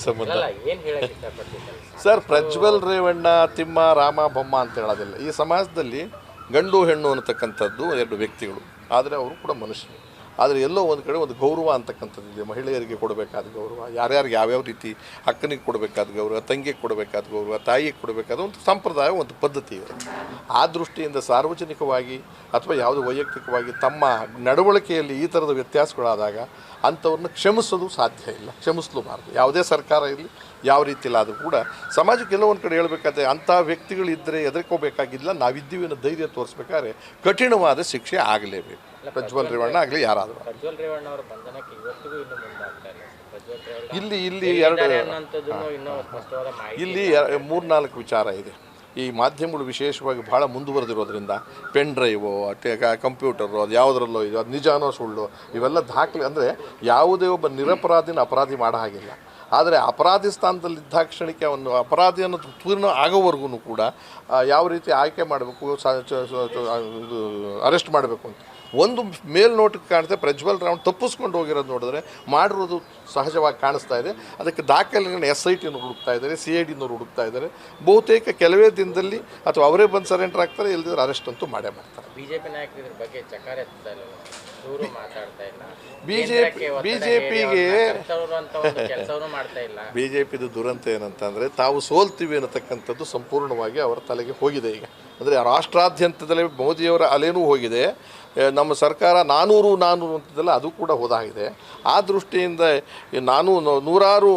ಸಂಬಂಧ ಏನು ಹೇಳಕ್ಕೆ ಇಷ್ಟಪಡ್ತಿದ್ದಾರೆ ಸರ್? ಪ್ರಜ್ವಲ್ ರೇವಣ್ಣ, ತಿಮ್ಮ, ರಾಮ, ಬೊಮ್ಮ ಅಂತ ಹೇಳೋದಿಲ್ಲ. ಈ ಸಮಾಜದಲ್ಲಿ ಗಂಡು ಹೆಣ್ಣು ಅನ್ನತಕ್ಕಂಥದ್ದು ಎರಡು ವ್ಯಕ್ತಿಗಳು, ಆದರೆ ಅವರು ಕೂಡ ಮನುಷ್ಯರು. ಆದರೆ ಎಲ್ಲೋ ಒಂದು ಕಡೆ ಒಂದು ಗೌರವ ಅಂತಕ್ಕಂಥದ್ದು ಇದೆ. ಮಹಿಳೆಯರಿಗೆ ಕೊಡಬೇಕಾದ ಗೌರವ, ಯಾರ್ಯಾರಿಗೆ ಯಾವ್ಯಾವ ರೀತಿ ಅಕ್ಕನಿಗೆ ಕೊಡಬೇಕಾದ ಗೌರವ, ತಂಗಿಗೆ ಕೊಡಬೇಕಾದ ಗೌರವ, ತಾಯಿಗೆ ಕೊಡಬೇಕಾದ ಒಂದು ಸಂಪ್ರದಾಯ, ಒಂದು ಪದ್ಧತಿ ಇರುತ್ತೆ. ಆ ದೃಷ್ಟಿಯಿಂದ ಸಾರ್ವಜನಿಕವಾಗಿ ಅಥವಾ ಯಾವುದು ವೈಯಕ್ತಿಕವಾಗಿ ತಮ್ಮ ನಡವಳಿಕೆಯಲ್ಲಿ ಈ ಥರದ ವ್ಯತ್ಯಾಸಗಳಾದಾಗ ಅಂಥವ್ರನ್ನ ಕ್ಷಮಿಸೋದು ಸಾಧ್ಯ ಇಲ್ಲ, ಕ್ಷಮಿಸಲೂಬಾರ್ದು. ಯಾವುದೇ ಸರ್ಕಾರ ಇರಲಿ, ಯಾವ ರೀತಿಲಾದರೂ ಕೂಡ ಸಮಾಜಕ್ಕೆ ಎಲ್ಲೋ ಒಂದು ಕಡೆ ಹೇಳಬೇಕಾದ್ರೆ ಅಂಥ ವ್ಯಕ್ತಿಗಳಿದ್ದರೆ ಹೆದರ್ಕೋಬೇಕಾಗಿಲ್ಲ. ನಾವಿದ್ದೀವಿ ಅನ್ನೋ ಧೈರ್ಯ ತೋರಿಸ್ಬೇಕಾದ್ರೆ ಕಠಿಣವಾದ ಶಿಕ್ಷೆ ಆಗಲೇಬೇಕು. ಪ್ರಜ್ವಲ್ ರೇವಣ್ಣ ಆಗಲಿ ಯಾರಾದರೂ. ಪ್ರಜ್ವಲ್ ರೇವಣ್ಣ ಅವರ ಬಂಧನಕ್ಕೆ ಇವತ್ತಿಗೂ ಇನ್ನೂ ಮುಂದಾಗ್ತಾ ಇಲ್ಲ. ಇಲ್ಲಿ ಇಲ್ಲಿ 3-4 ವಿಚಾರ ಇದೆ. ಈ ಮಾಧ್ಯಮಗಳು ವಿಶೇಷವಾಗಿ ಭಾಳ ಮುಂದುವರೆದಿರೋದ್ರಿಂದ ಪೆನ್ ಡ್ರೈವು, ಕಂಪ್ಯೂಟರು, ಅದು ಯಾವುದರಲ್ಲೋ ಇದು, ಅದು ನಿಜಾನೋ ಸುಳ್ಳು, ಇವೆಲ್ಲ ದಾಖಲೆ. ಅಂದರೆ ಯಾವುದೇ ಒಬ್ಬ ನಿರಪರಾಧಿನ ಅಪರಾಧಿ ಮಾಡೋ ಹಾಗಿಲ್ಲ. ಆದರೆ ಅಪರಾಧಿ ಸ್ಥಾನದಲ್ಲಿದ್ದ ಕ್ಷಣಕ್ಕೆ ಅವನು ಅಪರಾಧಿ ಅನ್ನೋದು ಪೂರ್ಣ ಆಗೋವರೆಗೂ ಕೂಡ ಯಾವ ರೀತಿ ಆಯ್ಕೆ ಮಾಡಬೇಕು, ಅರೆಸ್ಟ್ ಮಾಡಬೇಕು ಅಂತ ಒಂದು ಮೇಲ್ನೋಟಕ್ಕೆ ಕಾಣುತ್ತೆ. ಪ್ರಜ್ವಲ್ ರೇವಣ್ಣ ತಪ್ಪಿಸ್ಕೊಂಡು ಹೋಗಿರೋದು ನೋಡಿದ್ರೆ ಮಾಡಿರೋದು ಸಹಜವಾಗಿ ಕಾಣಿಸ್ತಾ ಇದೆ. ಅದಕ್ಕೆ ದಾಖಲೆಗಳನ್ನ SITನವ್ರು ಹುಡುಕ್ತಾ ಇದ್ದಾರೆ, CIDನವ್ರು ಹುಡುಕ್ತಾ ಇದ್ದಾರೆ. ಬಹುತೇಕ ಕೆಲವೇ ದಿನದಲ್ಲಿ ಅಥವಾ ಅವರೇ ಬಂದು ಸರೆಂಡರ್ ಆಗ್ತಾರೆ, ಇಲ್ಲದಿದ್ರೆ ಅರೆಸ್ಟ್ ಅಂತೂ ಮಾಡೇ ಮಾಡ್ತಾರೆ. ಬಿಜೆಪಿ ನಾಯಕರು ಇದ್ರ ಬಗ್ಗೆ ಚಕಾರ ಎತ್ತಾ ಇಲ್ಲ, ದೂರು ಮಾತಾಡ್ತಾ ಇಲ್ಲ. ಬಿಜೆಪಿದು ದುರಂತ ಏನಂತಂದರೆ ತಾವು ಸೋಲ್ತೀವಿ ಅನ್ನತಕ್ಕಂಥದ್ದು ಸಂಪೂರ್ಣವಾಗಿ ಅವರ ತಲೆಗೆ ಹೋಗಿದೆ. ಈಗ ಅಂದರೆ ರಾಷ್ಟ್ರಾದ್ಯಂತದಲ್ಲಿ ಮೋದಿಯವರ ಅಲೆನೂ ಹೋಗಿದೆ. ನಮ್ಮ ಸರ್ಕಾರ 400 ಅಂತದಲ್ಲ, ಅದು ಕೂಡ ಹೋದಾಗಿದೆ. ಆ ದೃಷ್ಟಿಯಿಂದ ನೂರಾರು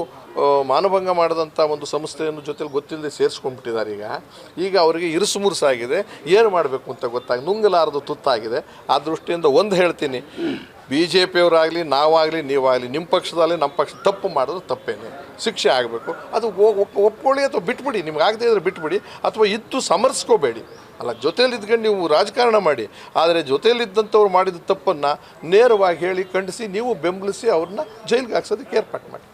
ಮಾನಭಂಗ ಮಾಡಿದಂಥ ಒಂದು ಸಂಸ್ಥೆಯನ್ನು ಜೊತೆಲಿ ಗೊತ್ತಿಲ್ಲದೆ ಸೇರಿಸ್ಕೊಂಡ್ಬಿಟ್ಟಿದ್ದಾರೆ. ಈಗ ಅವರಿಗೆ ಇರುಸು ಮುರುಸಾಗಿದೆ, ಏನು ಮಾಡಬೇಕು ಅಂತ ಗೊತ್ತಾಗಿ ನುಂಗಲಾರದು ತುತ್ತಾಗಿದೆ. ಆ ದೃಷ್ಟಿಯಿಂದ ಒಂದು ಹೇಳ್ತೀನಿ, BJPಯವರಾಗಲಿ, ನಾವಾಗಲಿ, ನೀವಾಗಲಿ, ನಿಮ್ಮ ಪಕ್ಷದಲ್ಲಿ ನಮ್ಮ ಪಕ್ಷ ತಪ್ಪು ಮಾಡೋದು ತಪ್ಪೇನೆ, ಶಿಕ್ಷೆ ಆಗಬೇಕು. ಅದು ಒಪ್ಕೊಳ್ಳಿ ಅಥವಾ ಬಿಟ್ಬಿಡಿ, ನಿಮ್ಗೆ ಆಗದೇ ಇದ್ರೆ ಬಿಟ್ಬಿಡಿ, ಅಥವಾ ಇದ್ದು ಸಮರ್ಸ್ಕೋಬೇಡಿ. ಅಲ್ಲ, ಜೊತೇಲಿ ಇದ್ಕೊಂಡು ನೀವು ರಾಜಕಾರಣ ಮಾಡಿ, ಆದರೆ ಜೊತೇಲಿದ್ದಂಥವ್ರು ಮಾಡಿದ ತಪ್ಪನ್ನು ನೇರವಾಗಿ ಹೇಳಿ ಖಂಡಿಸಿ ನೀವು ಬೆಂಬಲಿಸಿ ಅವ್ರನ್ನ ಜೈಲಿಗೆ ಹಾಕ್ಸೋದಕ್ಕೆ ಏರ್ಪಾಟ್ ಮಾಡಿ.